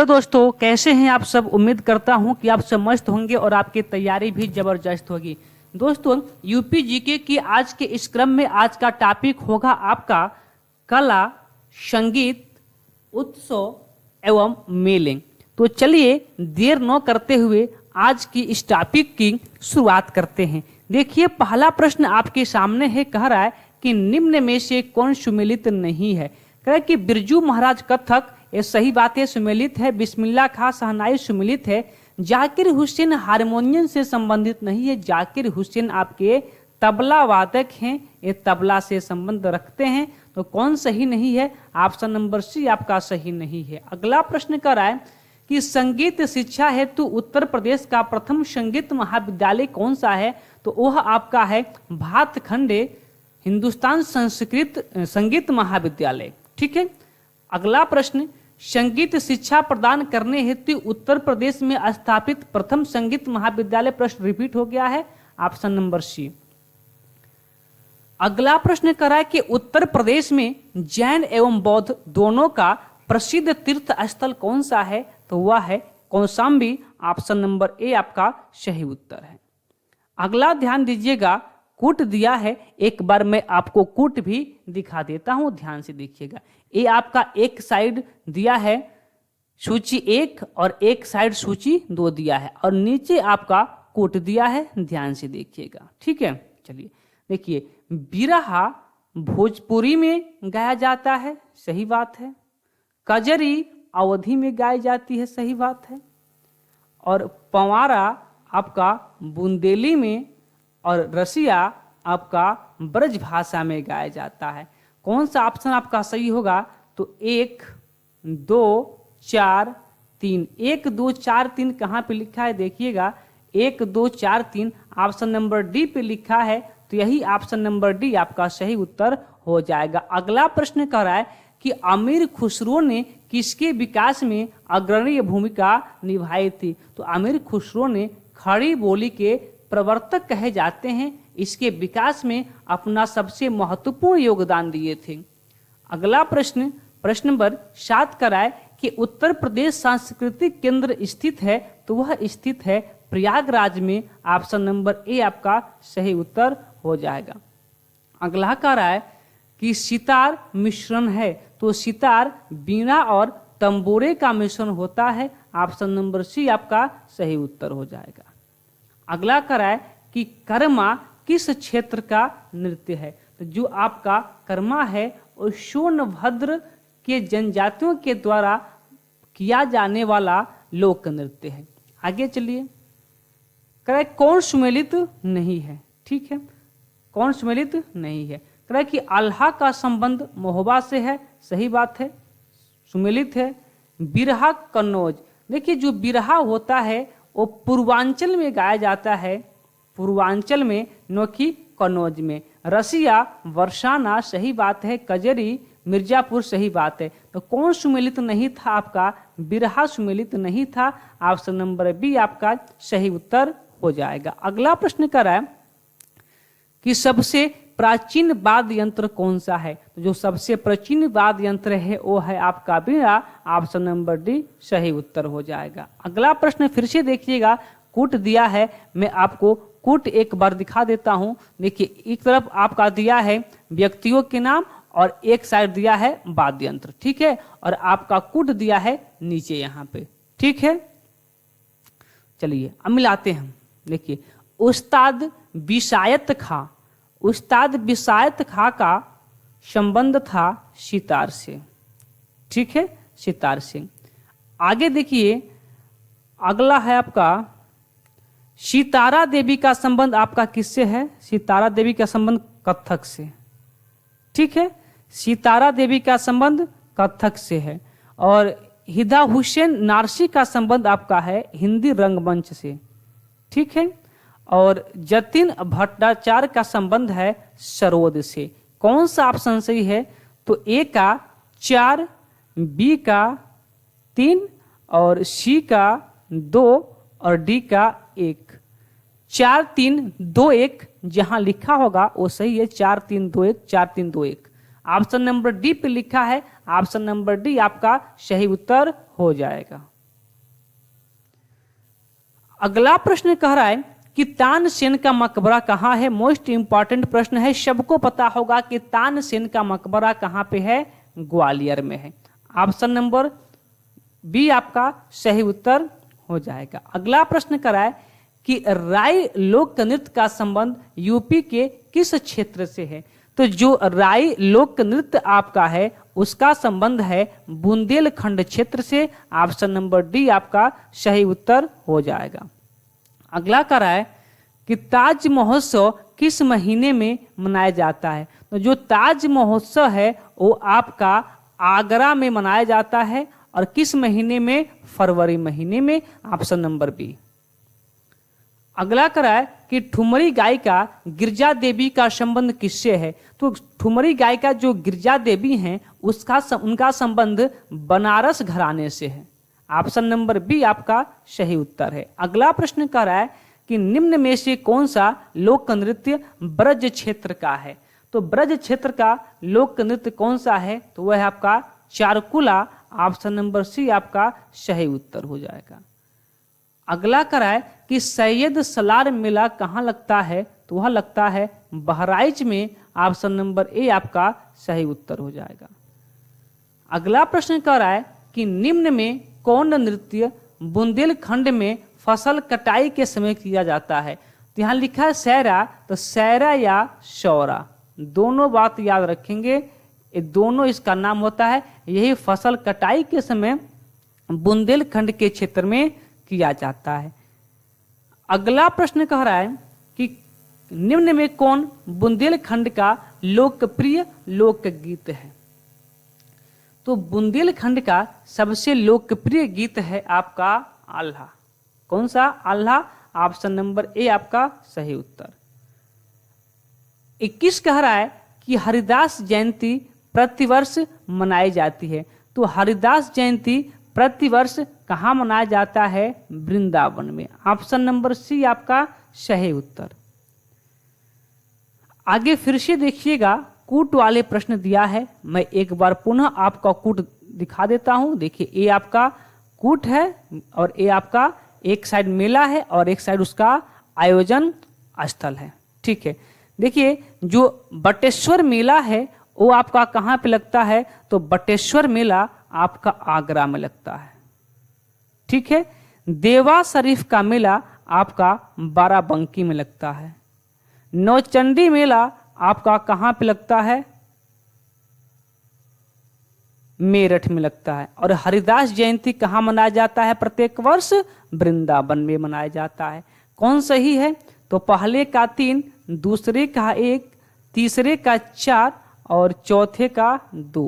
Hello दोस्तों, कैसे हैं आप सब। उम्मीद करता हूं कि आप सब मस्त होंगे और आपकी तैयारी भी जबरदस्त होगी। दोस्तों, यूपी जीके की आज के इस क्रम में आज का टॉपिक होगा आपका कला, संगीत, उत्सव एवं मेले। तो चलिए देर न करते हुए आज की इस टॉपिक की शुरुआत करते हैं। देखिए, पहला प्रश्न आपके सामने है, कह रहा है कि निम्न में से कौन सुमेलित नहीं है। कह रहा है कि बिरजू महाराज कथक, ये सही बात है, सुमेलित है। बिस्मिल्लाह खां शहनाई सुमेलित है। जाकिर हुसैन हारमोनियम से संबंधित नहीं है। जाकिर हुसैन आपके तबला वादक हैं, ये तबला से संबंध रखते हैं। तो कौन सही नहीं है? ऑप्शन नंबर सी आपका सही नहीं है। अगला प्रश्न कर रहा है कि संगीत शिक्षा हेतु उत्तर प्रदेश का प्रथम संगीत महाविद्यालय कौन सा है। तो वह आपका है भातखंडे हिंदुस्तान संस्कृत संगीत महाविद्यालय। ठीक है। अगला प्रश्न, संगीत शिक्षा प्रदान करने हेतु उत्तर प्रदेश में स्थापित प्रथम संगीत महाविद्यालय। प्रश्न रिपीट हो गया है, ऑप्शन नंबर सी। अगला प्रश्न करा है कि उत्तर प्रदेश में जैन एवं बौद्ध दोनों का प्रसिद्ध तीर्थ स्थल कौन सा है। तो वह है कौशाम्बी। ऑप्शन नंबर ए आपका सही उत्तर है। अगला ध्यान दीजिएगा, कूट दिया है। एक बार मैं आपको कूट भी दिखा देता हूं, ध्यान से देखिएगा। ये आपका एक साइड दिया है सूची 1 और एक साइड सूची 2 दिया है, और नीचे आपका कूट दिया है, ध्यान से देखिएगा। ठीक है, चलिए देखिए। बिरहा भोजपुरी में गाया जाता है, सही बात है। कजरी अवधी में गाई जाती है, सही बात है। और पंवारा आपका बुंदेली में, और रसिया आपका ब्रज भाषा में गाया जाता है। कौन सा ऑप्शन आपका सही होगा? तो 1 2 4 3। 1 2 4 3 कहाँ पे लिखा है देखिएगा। 1 2 4 3 ऑप्शन नंबर डी पे लिखा है। तो यही ऑप्शन नंबर डी आपका सही उत्तर हो जाएगा। अगला प्रश्न कह रहा है कि अमीर खुसरो ने किसके विकास में अग्रणी भूमिका निभाई थी। तो अमीर खुसरो ने खड़ी बोली के प्रवर्तक कहे जाते हैं। इसके विकास में अपना सबसे महत्वपूर्ण योगदान दिए थे। अगला प्रश्न, प्रश्न नंबर 7 कराए कि उत्तर प्रदेश सांस्कृतिक केंद्र स्थित है। तो वह स्थित है प्रयागराज में। ऑप्शन नंबर ए आपका सही उत्तर हो जाएगा। अगला कह रहा है कि सितार मिश्रण है। तो सितार बीना और तंबोरे का मिश्रण होता है। ऑप्शन नंबर सी आपका सही उत्तर हो जाएगा। अगला कह रहा है कि कर्मा किस क्षेत्र का नृत्य है। तो जो आपका कर्मा है वो सोनभद्र के जनजातियों के द्वारा किया जाने वाला लोक नृत्य है। आगे चलिए, कह रहा है कौन सुमेलित नहीं है। ठीक है, कौन सुमेलित नहीं है। कह रहा है कि आल्हा का संबंध महोबा से है, सही बात है, सुमेलित है। बिरहा कन्नौज, देखिए जो बिरहा होता है वो पूर्वांचल में गाया जाता है, पूर्वांचल में, न कि कन्नौज में। रसिया वर्षाना, सही बात है। कजरी मिर्जापुर, सही बात है। तो कौन सुमेलित नहीं था? आपका बिरहा सुमेलित नहीं था। ऑप्शन नंबर बी आपका सही उत्तर हो जाएगा। अगला प्रश्न कर रहा है कि सबसे प्राचीन वाद्य यंत्र कौन सा है। तो जो सबसे प्राचीन वाद्य यंत्र है वो है आपका बीड़ा। ऑप्शन नंबर डी सही उत्तर हो जाएगा। अगला प्रश्न फिर से देखिएगा, कूट दिया है। मैं आपको कूट एक बार दिखा देता हूं। देखिए, एक तरफ आपका दिया है व्यक्तियों के नाम और एक साइड दिया है वाद्य यंत्र। ठीक है, और आपका कूट दिया है नीचे यहाँ पे। ठीक है, चलिए अब मिलाते हैं। देखिए, उस्ताद बिशायत खां, उस्ताद बिशायत खां का संबंध था सितार से। ठीक है, सितार से। आगे देखिए, अगला है आपका सितारा देवी का संबंध आपका किससे है। सितारा देवी का संबंध कथक से। ठीक है, सितारा देवी का संबंध कथक से है। और हिदा हुसैन नारसी का संबंध आपका है हिंदी रंगमंच से। ठीक है, और जतिन भट्टाचार्य का संबंध है सरोद से। कौन सा ऑप्शन सही है? तो ए का 4, बी का 3 और सी का 2 और डी का 1। 4 3 2 1 जहां लिखा होगा वो सही है। 4 3 2 1, 4 3 2 1। ऑप्शन नंबर डी पे लिखा है। ऑप्शन नंबर डी आपका सही उत्तर हो जाएगा। अगला प्रश्न कह रहा है कि तानसेन का मकबरा कहाँ है। मोस्ट इंपॉर्टेंट प्रश्न है, सबको पता होगा कि तानसेन का मकबरा कहाँ पे है, ग्वालियर में है। ऑप्शन नंबर बी आपका सही उत्तर हो जाएगा। अगला प्रश्न कराए कि राई लोक नृत्य का संबंध यूपी के किस क्षेत्र से है। तो जो राई लोक नृत्य आपका है उसका संबंध है बुंदेलखंड क्षेत्र से। ऑप्शन नंबर डी आपका सही उत्तर हो जाएगा। अगला कराए कि ताज महोत्सव किस महीने में मनाया जाता है। तो जो ताज महोत्सव है वो आपका आगरा में मनाया जाता है और किस महीने में, फरवरी महीने में। Option number B. अगला कराए कि ठुमरी गायिका गिरजा देवी का संबंध किससे है। तो ठुमरी गायिका जो गिरजा देवी हैं उनका संबंध बनारस घराने से है। ऑप्शन नंबर बी आपका सही उत्तर है। अगला प्रश्न कह रहा है कि निम्न में से कौन सा लोक नृत्य ब्रज क्षेत्र का है। तो ब्रज क्षेत्र का लोक नृत्य कौन सा है, तो वह है आपका चारकुला। ऑप्शन नंबर सी आपका सही उत्तर हो जाएगा। अगला कराए कि सैयद सलार मेला कहाँ लगता है, तो वह लगता है बहराइच में। ऑप्शन नंबर ए आपका सही उत्तर हो जाएगा। अगला प्रश्न कह रहा है कि निम्न में कौन नृत्य बुंदेलखंड में फसल कटाई के समय किया जाता है। तो यहाँ लिखा है सैरा, तो सैरा या शौरा दोनों बात याद रखेंगे, ये दोनों इसका नाम होता है। यही फसल कटाई के समय बुंदेलखंड के क्षेत्र में किया जाता है। अगला प्रश्न कह रहा है कि निम्न में कौन बुंदेलखंड का लोकप्रिय लोकगीत है। तो बुंदेलखंड का सबसे लोकप्रिय गीत है आपका आल्हा। कौन सा, आल्हा। ऑप्शन नंबर ए आपका सही उत्तर। 21 कह रहा है कि हरिदास जयंती प्रतिवर्ष मनाई जाती है। तो हरिदास जयंती प्रतिवर्ष कहाँ मनाया जाता है, वृंदावन में। ऑप्शन नंबर सी आपका सही उत्तर। आगे फिर से देखिएगा, कूट वाले प्रश्न दिया है। मैं एक बार पुनः आपका कूट दिखा देता हूं। देखिए ए आपका कूट है और ए आपका एक साइड मेला है और एक साइड उसका आयोजन स्थल है। ठीक है, देखिए जो बटेश्वर मेला है वो आपका कहाँ पे लगता है, तो बटेश्वर मेला आपका आगरा में लगता है। ठीक है, देवा शरीफ का मेला आपका बाराबंकी में लगता है। नौचंडी मेला आपका कहाँ पे लगता है, मेरठ में लगता है। और हरिदास जयंती कहाँ मनाया जाता है प्रत्येक वर्ष, वृंदावन में मनाया जाता है। कौन सही है, तो पहले का 3, दूसरे का 1, तीसरे का 4 और चौथे का 2।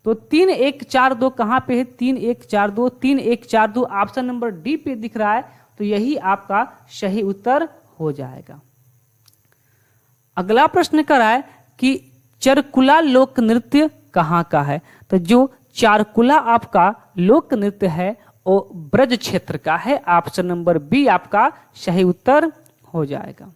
तो 3 1 4 2 कहाँ पे है, 3 1 4 2, 3 1 4 2 ऑप्शन नंबर डी पे दिख रहा है। तो यही आपका सही उत्तर हो जाएगा। अगला प्रश्न कर रहा है कि चरकुला लोक नृत्य कहाँ का है। तो जो चारकुला आपका लोक नृत्य है वो ब्रज क्षेत्र का है। ऑप्शन नंबर बी आपका सही उत्तर हो जाएगा।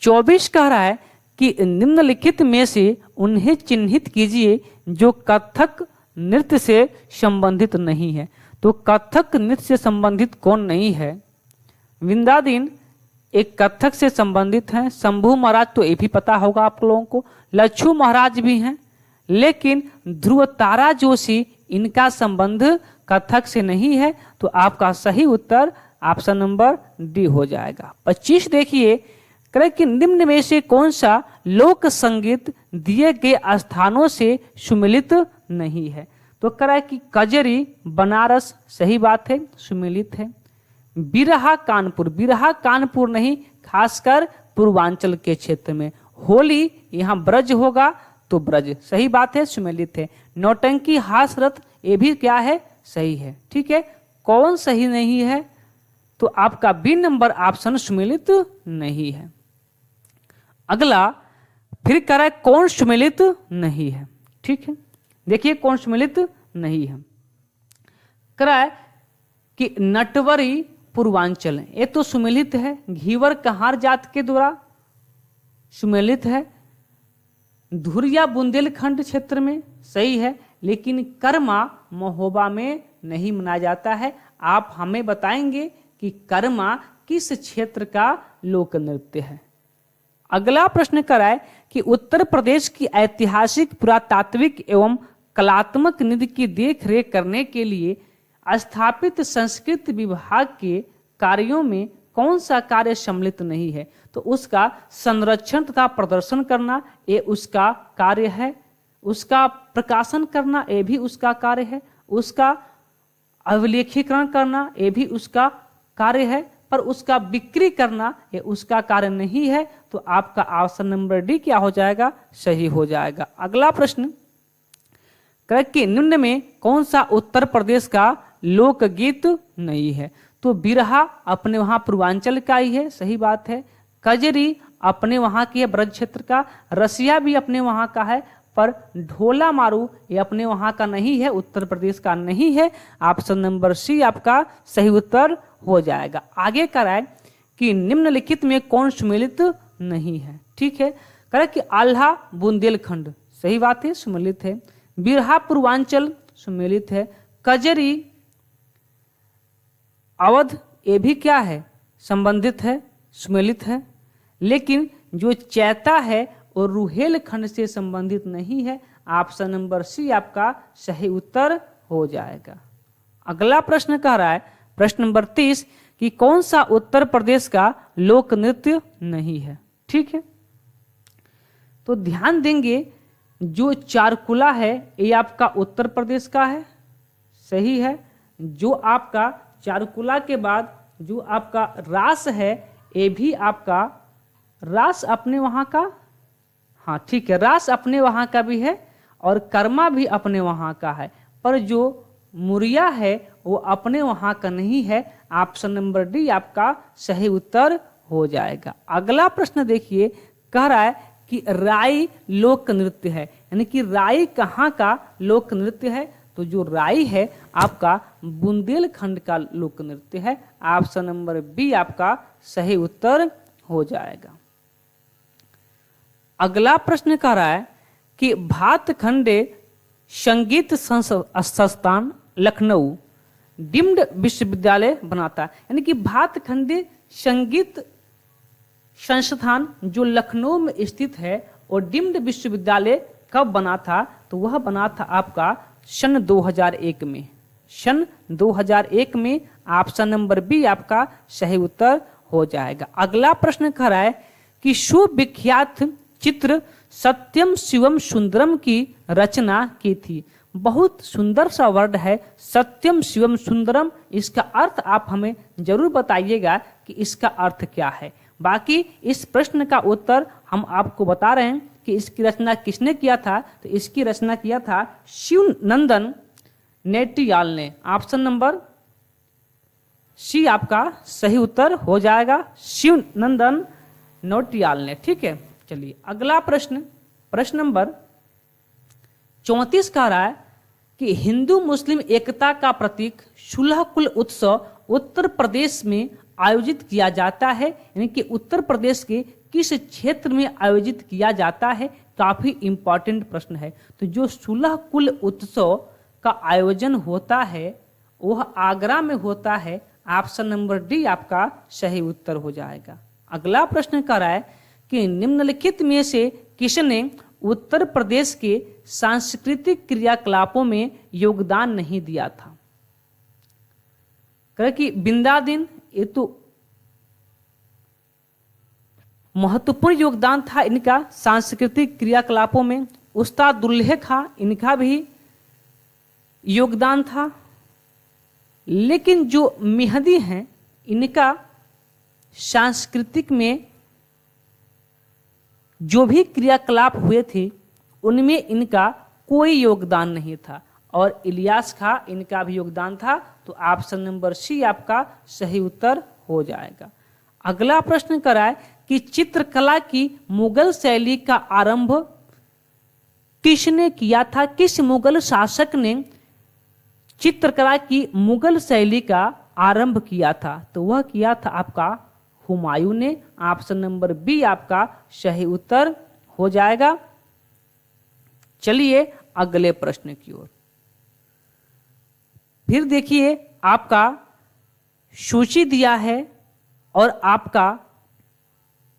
24 कह रहा है कि निम्नलिखित में से उन्हें चिन्हित कीजिए जो कथक नृत्य से संबंधित नहीं है। तो कथक नृत्य से संबंधित कौन नहीं है, विंदादीन एक कथक से संबंधित हैं। शंभू महाराज तो ये भी पता होगा आप लोगों को, लच्छू महाराज भी हैं, लेकिन ध्रुवतारा जोशी इनका संबंध कथक से नहीं है। तो आपका सही उत्तर ऑप्शन नंबर डी हो जाएगा। 25 देखिए, करें कि निम्न में से कौन सा लोक संगीत दिए गए स्थानों से सुमिलित नहीं है। तो करें कि कजरी बनारस, सही बात है, सुमिलित है। बिरहा कानपुर, बिरहा कानपुर नहीं, खासकर पूर्वांचल के क्षेत्र में। होली यहाँ ब्रज होगा तो ब्रज, सही बात है, सुमेलित है। नौटंकी हासरथ ये भी क्या है, सही है। ठीक है, कौन सही नहीं है, तो आपका बी नंबर ऑप्शन सुमेलित नहीं है। अगला फिर कह रहा है कौन सुमेलित नहीं है। ठीक है, देखिए कौन सुमेलित नहीं है। कह रहा है कि नटवरी पूर्वांचल, ये तो सुमेलित है। घीवर कहार जात के द्वारा सुमेलित है। धुरिया बुंदेलखंड क्षेत्र में, सही है। लेकिन कर्मा महोबा में नहीं मनाया जाता है। आप हमें बताएंगे कि कर्मा किस क्षेत्र का लोक नृत्य है। अगला प्रश्न कराए कि उत्तर प्रदेश की ऐतिहासिक पुरातात्विक एवं कलात्मक निधि की देखरेख करने के लिए स्थापित संस्कृत विभाग के कार्यों में कौन सा कार्य सम्मिलित नहीं है? तो उसका संरक्षण तथा प्रदर्शन करना ये उसका कार्य है, उसका प्रकाशन करना ये भी उसका कार्य है, उसका अभिलेखीकरण करना ये भी उसका कार्य है, पर उसका बिक्री करना ये उसका कार्य नहीं है। तो आपका ऑप्शन नंबर डी क्या हो जाएगा? सही हो जाएगा। अगला प्रश्न कि निम्न में कौन सा उत्तर प्रदेश का लोकगीत नहीं है? तो बिरहा अपने वहां पूर्वांचल का ही है, सही बात है। कजरी अपने वहां की है, ब्रज क्षेत्र का। रसिया भी अपने वहां का है, पर ढोला मारू ये अपने वहां का नहीं है, उत्तर प्रदेश का नहीं है। ऑप्शन नंबर सी आपका सही उत्तर हो जाएगा। आगे कराए कि निम्नलिखित में कौन सम्मिलित नहीं है? ठीक है, करे कि आल्हा बुंदेलखंड, सही बात है, सम्मिलित है। बिरहा पूर्वांचल सम्मिलित है। कजरी अवध ये भी क्या है? संबंधित है, सम्मिलित है। लेकिन जो चैता है और रुहेलखंड से संबंधित नहीं है। ऑप्शन नंबर सी आपका सही उत्तर हो जाएगा। अगला प्रश्न कह रहा है, प्रश्न नंबर 30 कि कौन सा उत्तर प्रदेश का लोक नृत्य नहीं है? ठीक है, तो ध्यान देंगे जो चारकुला है ये आपका उत्तर प्रदेश का है, सही है। जो आपका चारकुला के बाद जो आपका रास है ये भी आपका रास अपने वहां का, हाँ ठीक है, रास अपने वहां का भी है और कर्मा भी अपने वहां का है, पर जो मुरिया है वो अपने वहां का नहीं है। ऑप्शन नंबर डी आपका सही उत्तर हो जाएगा। अगला प्रश्न देखिए, कह रहा है कि राई लोक नृत्य है, यानी कि राई कहाँ का लोक नृत्य है? तो जो राई है आपका बुंदेलखंड का लोक नृत्य है। ऑप्शन नंबर बी आपका सही उत्तर हो जाएगा। अगला प्रश्न कह रहा है कि भातखंडे संगीत संस्थान लखनऊ डीम्ड विश्वविद्यालय बनाता है, यानी कि भातखंडे संगीत संस्थान जो लखनऊ में स्थित है और डीम्ड विश्वविद्यालय कब बना था? तो वह बना था आपका सन 2001 में, सन 2001 में। ऑप्शन नंबर बी आपका सही उत्तर हो जाएगा। अगला प्रश्न कह रहा है कि सुविख्यात चित्र सत्यम शिवम सुंदरम की रचना की थी। बहुत सुंदर सा वर्ड है सत्यम शिवम सुंदरम, इसका अर्थ आप हमें जरूर बताइएगा कि इसका अर्थ क्या है। बाकी इस प्रश्न का उत्तर हम आपको बता रहे हैं कि इसकी रचना किसने किया था? तो इसकी रचना किया था शिव नंदन नेटियाल ने। ऑप्शन नंबर सी आपका सही उत्तर हो जाएगा, शिव नंदन नोटियाल ने। ठीक है, चलिए अगला प्रश्न, प्रश्न नंबर 34 कह रहा है कि हिंदू मुस्लिम एकता का प्रतीक सुलह कुल उत्सव उत्तर प्रदेश में आयोजित किया जाता है, यानी कि उत्तर प्रदेश के किस क्षेत्र में आयोजित किया जाता है? काफी इंपॉर्टेंट प्रश्न है। तो जो सुलह कुल उत्सव का आयोजन होता है वह आगरा में होता है। ऑप्शन नंबर डी आपका सही उत्तर हो जाएगा। अगला प्रश्न कह रहा है कि निम्नलिखित में से किसने उत्तर प्रदेश के सांस्कृतिक क्रियाकलापों में योगदान नहीं दिया था? कहे कि बिंदादिन ये तो महत्वपूर्ण योगदान था इनका सांस्कृतिक क्रियाकलापों में। उस्ताद दुल्हे खां इनका भी योगदान था, लेकिन जो मेहदी हैं इनका सांस्कृतिक में जो भी क्रियाकलाप हुए थे उनमें इनका कोई योगदान नहीं था। और इलियास खां इनका भी योगदान था। तो ऑप्शन नंबर सी आपका सही उत्तर हो जाएगा। अगला प्रश्न कराए कि चित्रकला की मुगल शैली का आरंभ किसने किया था? किस मुगल शासक ने चित्रकला की मुगल शैली का आरंभ किया था? तो वह किया था आपका हुमायूं ने। ऑप्शन नंबर बी आपका सही उत्तर हो जाएगा। चलिए अगले प्रश्न की ओर। फिर देखिए आपका सूची दिया है और आपका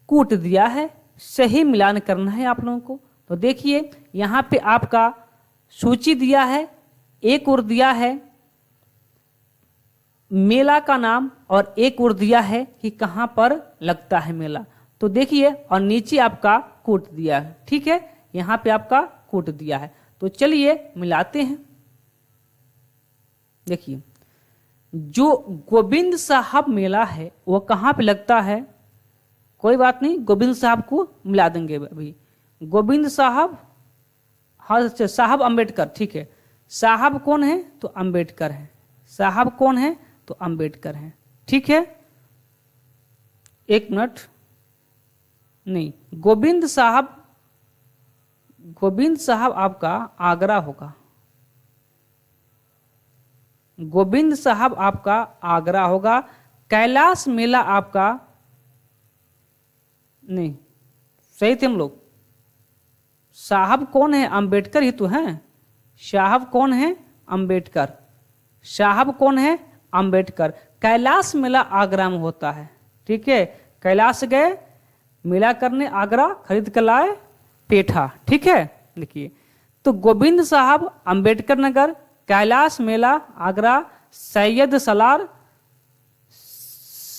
कूट दिया है, सही मिलान करना है आप लोगों को। तो देखिए यहाँ पे आपका सूची दिया है, एक ओर दिया है मेला का नाम और एक ओर दिया है कि कहाँ पर लगता है मेला। तो देखिए और नीचे आपका कूट दिया है, ठीक है, यहाँ पे आपका कूट दिया है। तो चलिए मिलाते हैं। देखिए जो गोविंद साहब मेला है वो कहाँ पे लगता है, कोई बात नहीं, गोविंद साहब को मिला देंगे अभी। गोविंद साहब, हाँ अच्छा साहब अंबेडकर, ठीक है, साहब कौन है तो अंबेडकर है, साहब कौन है तो अंबेडकर है, ठीक है। एक मिनट, नहीं, गोविंद साहब आपका आगरा होगा, गोविंद साहब आपका आगरा होगा। कैलाश मेला आपका, नहीं सही थे हम लोग, साहब कौन है अंबेडकर ही तो हैं, साहब कौन है अंबेडकर, साहब कौन है अंबेडकर। कैलाश मेला आगरा में होता है, ठीक है, कैलाश गए मेला करने, आगरा खरीद कर लाए पेठा, ठीक है। देखिए तो गोविंद साहब अंबेडकर नगर, कैलाश मेला आगरा, सैयद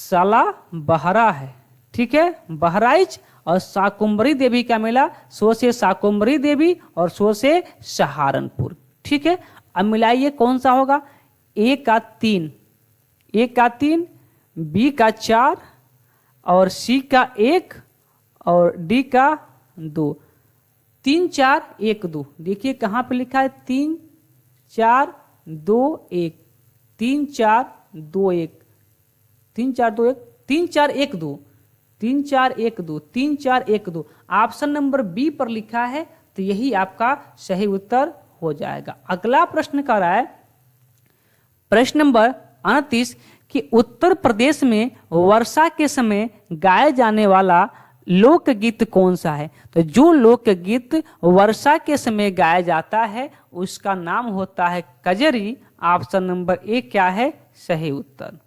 साला बहरा है, ठीक है, बहराइच। और शाकुंभरी देवी का मेला, सो से शाकुंभरी देवी और सो से सहारनपुर, ठीक है। अब मिलाइए कौन सा होगा, ए का 3, ए का 3, बी का 4 और सी का 1 और डी का 2, 3 4 1 2। देखिए कहाँ पे लिखा है 3 4 2 1, 3 4 2 1, 3 4 2 1, 3 4 1 2, 3 4 1 2, 3 4 1 2। ऑप्शन नंबर बी पर लिखा है, तो यही आपका सही उत्तर हो जाएगा। अगला प्रश्न कर रहा है प्रश्न नंबर 29 कि उत्तर प्रदेश में वर्षा के समय गाए जाने वाला लोकगीत कौन सा है। तो जो लोकगीत वर्षा के समय गाया जाता है उसका नाम होता है कजरी। ऑप्शन नंबर ए क्या है सही उत्तर।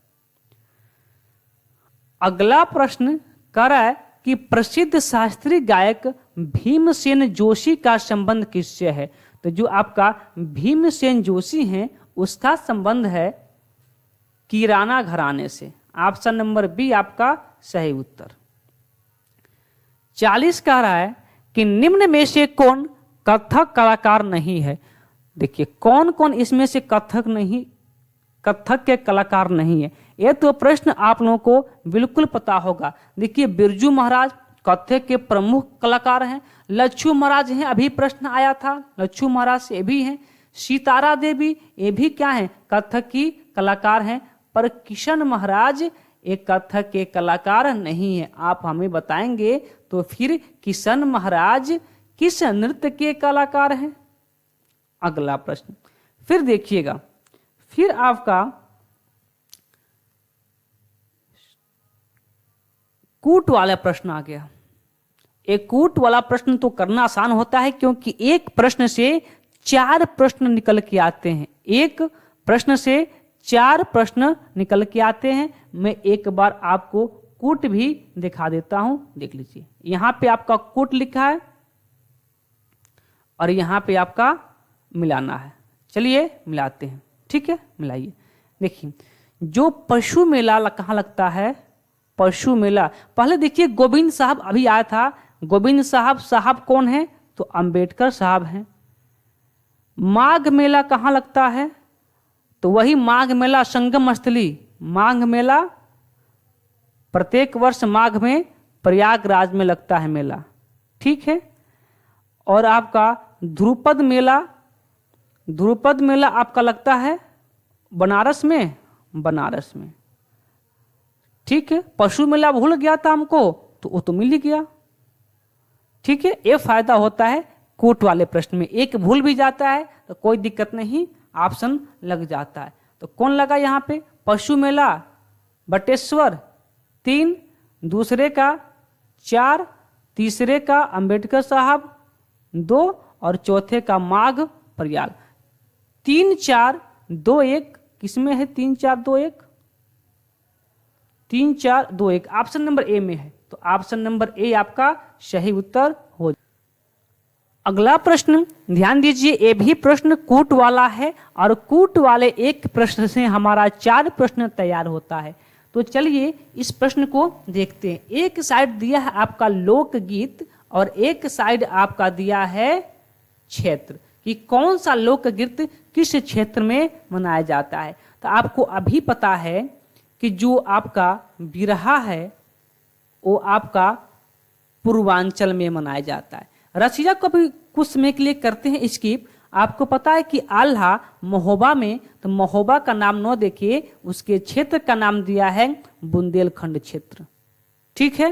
अगला प्रश्न कह रहा है कि प्रसिद्ध शास्त्रीय गायक भीमसेन जोशी का संबंध किससे है। तो जो आपका भीमसेन जोशी हैं उसका संबंध है किराना घराने से। ऑप्शन नंबर बी आपका सही उत्तर। 40 कह रहा है कि निम्न में से कौन कथक कलाकार नहीं है। देखिए कौन कौन इसमें से कथक के कलाकार नहीं है। ये तो प्रश्न आप लोगों को बिल्कुल पता होगा। देखिए बिरजू महाराज कथक के प्रमुख कलाकार हैं। लच्छू महाराज हैं, अभी प्रश्न आया था, लच्छू महाराज ये भी हैं। सीतारा देवी ये भी क्या हैं कथक की कलाकार हैं। पर किशन महाराज एक कथक के कलाकार नहीं है। आप हमें बताएंगे तो फिर किशन महाराज किस नृत्य के कलाकार हैं। अगला प्रश्न फिर देखिएगा, फिर आपका कूट वाला प्रश्न आ गया। एक कूट वाला प्रश्न तो करना आसान होता है क्योंकि एक प्रश्न से 4 प्रश्न निकल के आते हैं। एक प्रश्न से 4 प्रश्न निकल के आते हैं। मैं एक बार आपको कूट भी दिखा देता हूं, देख लीजिए। यहां पे आपका कूट लिखा है और यहां पे आपका मिलाना है। चलिए मिलाते हैं, ठीक है, मिलाइए। देखिए जो पशु मेला कहाँ लगता है, पशु मेला पहले देखिए गोविंद साहब अभी आया था। गोविंद साहब कौन है तो अंबेडकर साहब हैं। माघ मेला कहाँ लगता है तो वही माघ मेला संगम स्थली। माघ मेला प्रत्येक वर्ष माघ में प्रयागराज में लगता है मेला, ठीक है। और आपका ध्रुपद मेला आपका लगता है बनारस में, बनारस में, ठीक है। पशु मेला भूल गया था हमको तो वो तो मिल ही गया, ठीक है। ये फायदा होता है कूट वाले प्रश्न में, एक भूल भी जाता है तो कोई दिक्कत नहीं, ऑप्शन लग जाता है। तो कौन लगा यहाँ पे पशु मेला बटेश्वर 3, दूसरे का 4, तीसरे का अंबेडकर साहब 2 और चौथे का माघ प्रयाग। 3-4-2-1 किसमें है? 3-4-2-1, 3-4-2-1 ऑप्शन नंबर ए में है। तो ऑप्शन नंबर ए आपका सही उत्तर हो। अगला प्रश्न ध्यान दीजिए, ये भी प्रश्न कूट वाला है और कूट वाले एक प्रश्न से हमारा 4 प्रश्न तैयार होता है। तो चलिए इस प्रश्न को देखते हैं। एक साइड दिया है आपका लोकगीत और एक साइड आपका दिया है क्षेत्र, कि कौन सा लोकगीत किस क्षेत्र में मनाया जाता है। तो आपको अभी पता है कि जो आपका बिरहा है वो आपका पूर्वांचल में मनाया जाता है। रसिया को भी कुछ समय के लिए करते हैं स्किप। आपको पता है कि आल्हा महोबा में, तो महोबा का नाम न देखिए, उसके क्षेत्र का नाम दिया है बुंदेलखंड क्षेत्र। ठीक है,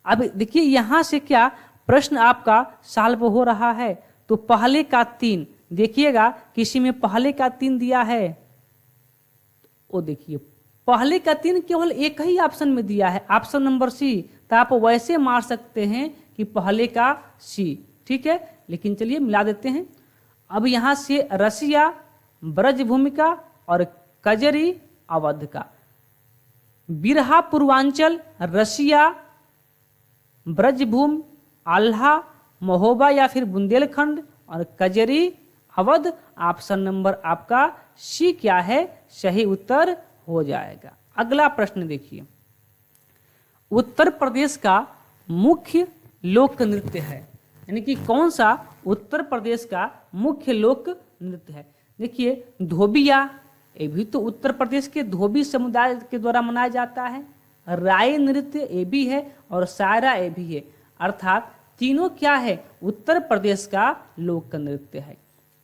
अब देखिए यहां से क्या प्रश्न आपका सॉल्व हो रहा है। तो पहले का 3 देखिएगा, किसी में पहले का 3 दिया है, वो देखिए पहले का 3 केवल एक ही ऑप्शन में दिया है, ऑप्शन नंबर सी। तो आप वैसे मार सकते हैं कि पहले का सी। ठीक है, लेकिन चलिए मिला देते हैं। अब यहां से रसिया, ब्रज भूमिका और कजरी अवध का। बिरहा पूर्वांचल, रसिया, ब्रजभूम, आल्हा, महोबा या फिर बुंदेलखंड और कजरी अवध। ऑप्शन नंबर आपका सी क्या है? सही उत्तर हो जाएगा। अगला प्रश्न देखिए, उत्तर प्रदेश का मुख्य लोक नृत्य है, यानी कि कौन सा उत्तर प्रदेश का मुख्य लोक नृत्य है। देखिए धोबिया, ये भी तो उत्तर प्रदेश के धोबी समुदाय के द्वारा मनाया जाता है। राय नृत्य ये भी है और सायरा ये भी है, अर्थात तीनों क्या है? उत्तर प्रदेश का लोक नृत्य है।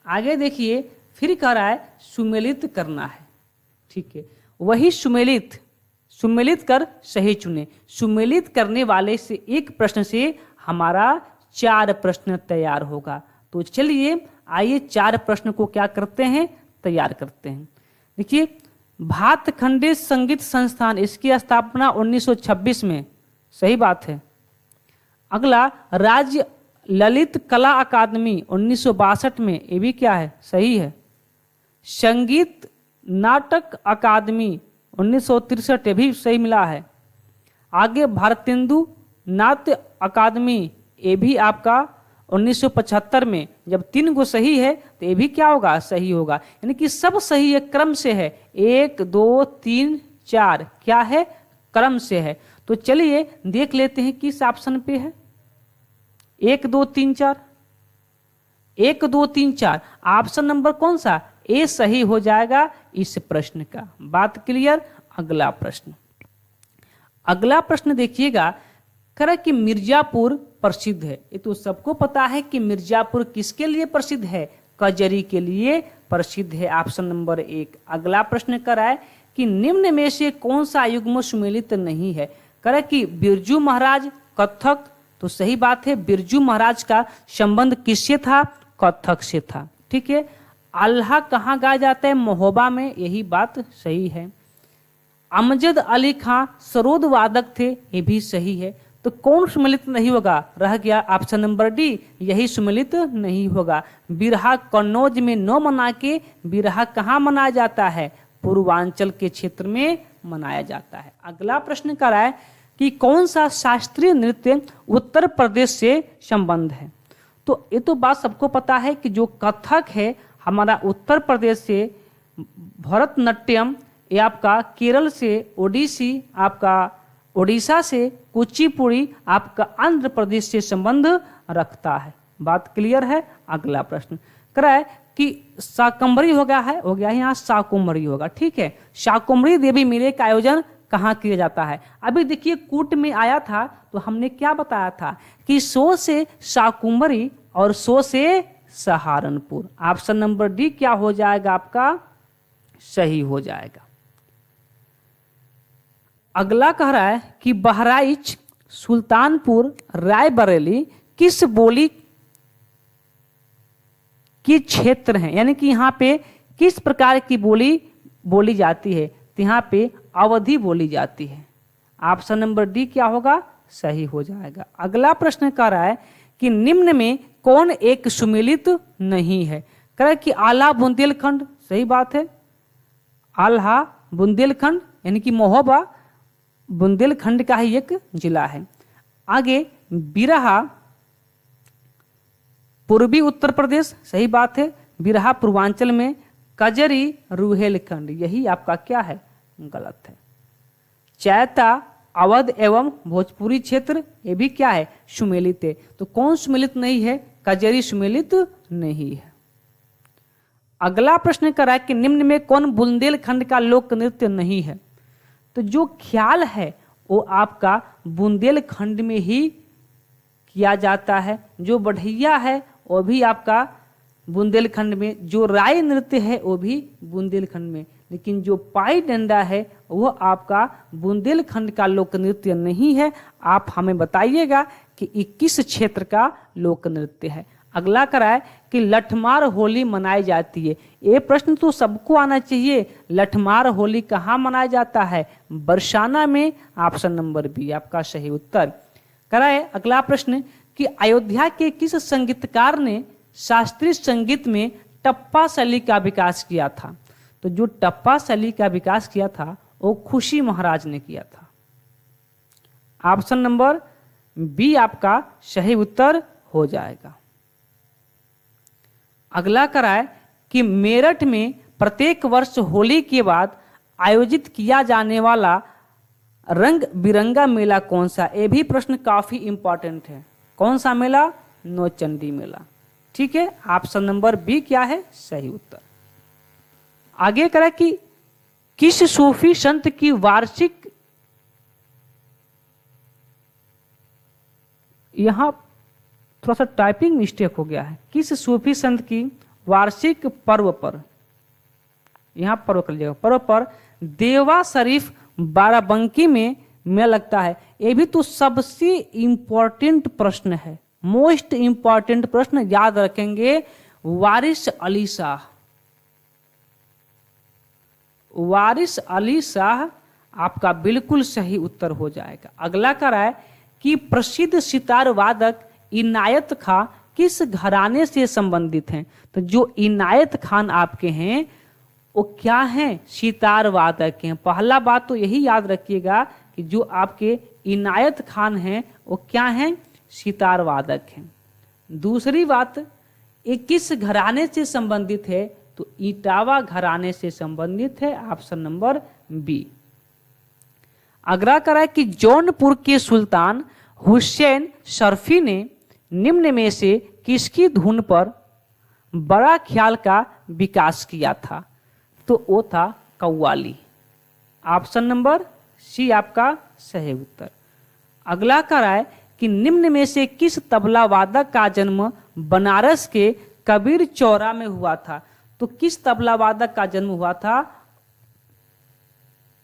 आगे देखिए फिर कह रहा है सुमेलित करना है। ठीक है, वही सुमेलित कर सही चुने। सुमेलित करने वाले से एक प्रश्न से हमारा 4 प्रश्न तैयार होगा। तो चलिए आइए 4 प्रश्न को क्या करते हैं? तैयार करते हैं। देखिए भातखंडे संगीत संस्थान, इसकी स्थापना 1926 में, सही बात है। अगला राज्य ललित कला अकादमी 1962 में, ये भी क्या है? सही है। संगीत नाटक अकादमी 1963, ये भी सही मिला है। आगे भारतेंदु नाट्य अकादमी, ये भी आपका 1975 में। जब 3 गो सही है तो ये भी क्या होगा? सही होगा। यानी कि सब सही है, क्रम से है। 1 2 3 4 क्या है? क्रम से है। तो चलिए देख लेते हैं किस ऑप्शन पे है। 1 2 3 4, 1 2 3 4 ऑप्शन नंबर कौन सा? ए सही हो जाएगा इस प्रश्न का। बात क्लियर। अगला प्रश्न देखिएगा, कह कि मिर्जापुर प्रसिद्ध है। ये तो सबको पता है कि मिर्जापुर किसके लिए प्रसिद्ध है? कजरी के लिए प्रसिद्ध है, ऑप्शन नंबर 1। अगला प्रश्न कर रहा है कि निम्न में से कौन सा युग्म सुमेलित नहीं है? कह कि बिरजू महाराज कथक, तो सही बात है। बिरजू महाराज का संबंध किससे था? कथक से था। ठीक है। आल्हा कहाँ गाया जाता है? महोबा में, यही बात सही है। अमजद अली खां सरोद वादक थे, ये भी सही है। तो कौन सुमेलित नहीं होगा? रह गया ऑप्शन नंबर डी, यही सुमेलित नहीं होगा। बिरहा कन्नौज में न मना के बिरहा कहाँ मनाया जाता है? पूर्वांचल के क्षेत्र में मनाया जाता है। अगला प्रश्न कर रहा है कि कौन सा शास्त्रीय नृत्य उत्तर प्रदेश से संबंध है? तो ये तो बात सबको पता है कि जो कथक है हमारा उत्तर प्रदेश से, भरतनाट्यम ये आपका केरल से, ओडिसी आपका ओडिशा से, कुचिपुड़ी आपका आंध्र प्रदेश से संबंध रखता है। बात क्लियर है। अगला प्रश्न कह रहा है कि शाकंभरी हो गया यहाँ शाकुंभरी होगा। ठीक है। शाकुंभरी देवी मेले का आयोजन कहाँ किया जाता है? अभी देखिए कूट में आया था तो हमने क्या बताया था कि 100 से शाकुंभरी और 100 से सहारनपुर। ऑप्शन नंबर डी क्या हो जाएगा आपका? सही हो जाएगा। अगला कह रहा है कि बहराइच, सुल्तानपुर, रायबरेली किस बोली के क्षेत्र हैं? यानी कि यहाँ पे किस प्रकार की बोली बोली जाती है? तो यहाँ पे अवधी बोली जाती है। ऑप्शन नंबर डी क्या होगा? सही हो जाएगा। अगला प्रश्न कह रहा है कि निम्न में कौन एक सुमेलित नहीं है? कह कि आल्हा बुंदेलखंड, सही बात है। आल्हा बुंदेलखंड यानी कि महोबा बुंदेलखंड का ही एक जिला है। आगे बिरहा पूर्वी उत्तर प्रदेश, सही बात है। बिरहा पूर्वांचल में। कजरी रुहेलखंड, यही आपका क्या है? गलत है। चैता अवध एवं भोजपुरी क्षेत्र, ये भी क्या है? सुमेलित है। तो कौन सुमेलित नहीं है? कजरी सुमेलित नहीं है। अगला प्रश्न करा कि निम्न में कौन बुंदेलखंड का लोक नृत्य नहीं है? तो जो ख्याल है वो आपका बुंदेलखंड में ही किया जाता है। जो बढ़िया है वो भी आपका बुंदेलखंड में। जो राय नृत्य है वो भी बुंदेलखंड में। लेकिन जो पाई डंडा है वो आपका बुंदेलखंड का लोक नृत्य नहीं है। आप हमें बताइएगा कि 21 क्षेत्र का लोक नृत्य है। अगला कराए कि लठमार होली मनाई जाती है। ये प्रश्न तो सबको आना चाहिए। लठमार होली कहाँ मनाया जाता है? बरसाना में। ऑप्शन नंबर बी आपका सही उत्तर। कराए अगला प्रश्न कि अयोध्या के किस संगीतकार ने शास्त्रीय संगीत में टप्पा शैली का विकास किया था? तो जो टप्पा शैली का विकास किया था वो खुशी महाराज ने किया था। ऑप्शन नंबर बी आपका सही उत्तर हो जाएगा। अगला कराए कि मेरठ में प्रत्येक वर्ष होली के बाद आयोजित किया जाने वाला रंग बिरंगा मेला कौन सा? ये भी प्रश्न काफी इंपॉर्टेंट है। कौन सा मेला? नौचंडी मेला। ठीक है, ऑप्शन नंबर बी क्या है? सही उत्तर। आगे करा कि किस सूफी संत की वार्षिक, यहां थोड़ा सा टाइपिंग मिस्टेक हो गया है। किस सूफी संत की वार्षिक पर्व पर, यहां पर्व कर लीजिएगा, पर्व पर देवा शरीफ बाराबंकी में मेला लगता है। ये भी तो सबसे इंपॉर्टेंट प्रश्न है। मोस्ट इंपॉर्टेंट प्रश्न याद रखेंगे। वारिस अली शाह, वारिस अली शाह आपका बिल्कुल सही उत्तर हो जाएगा। अगला कराए कि प्रसिद्ध सितार वादक इनायत खां किस घराने से संबंधित हैं? तो जो इनायत खान आपके हैं वो क्या हैं? सितार वादक हैं। पहला बात तो यही याद रखिएगा कि जो आपके इनायत खान हैं वो क्या हैं? सितार वादक हैं। दूसरी बात, ये किस घराने से संबंधित है? तो इटावा घराने से संबंधित है। Option number B. अगला करा कि जौनपुर के सुल्तान हुसैन शर्फी ने निम्न में से किसकी धुन पर बड़ा ख्याल का विकास किया था? तो वो था कव्वाली। ऑप्शन नंबर सी आपका सही उत्तर। अगला कराए कि निम्न में से किस तबला वादक का जन्म बनारस के कबीर चौरा में हुआ था? तो किस तबला वादक का जन्म हुआ था?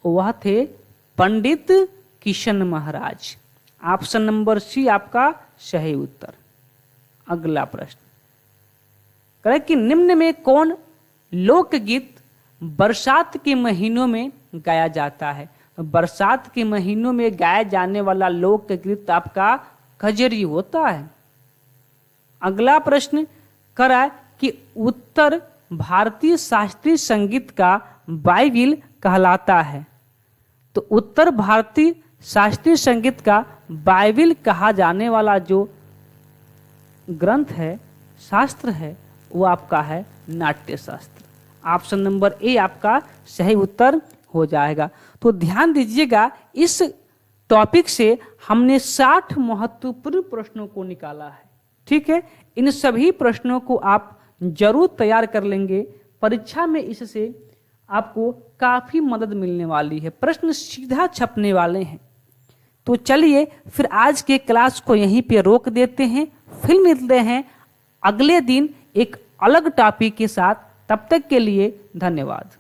वह थे पंडित किशन महाराज। ऑप्शन नंबर सी आपका सही उत्तर। अगला प्रश्न करें कि निम्न में कौन लोकगीत बरसात के महीनों में गाया जाता है? तो बरसात के महीनों में गाया जाने वाला लोकगीत आपका कजरी होता है। अगला प्रश्न करा कि उत्तर भारतीय शास्त्रीय संगीत का बाइबिल कहलाता है। तो उत्तर भारतीय शास्त्रीय संगीत का बाइबिल कहा जाने वाला जो ग्रंथ है, शास्त्र है, वो आपका है नाट्य शास्त्र। ऑप्शन नंबर ए आपका सही उत्तर हो जाएगा। तो ध्यान दीजिएगा, इस टॉपिक से हमने 60 महत्वपूर्ण प्रश्नों को निकाला है। ठीक है, इन सभी प्रश्नों को आप जरूर तैयार कर लेंगे। परीक्षा में इससे आपको काफी मदद मिलने वाली है। प्रश्न सीधा छपने वाले हैं। तो चलिए फिर आज के क्लास को यहीं पे रोक देते हैं। फिर मिलते हैं अगले दिन एक अलग टॉपिक के साथ। तब तक के लिए धन्यवाद।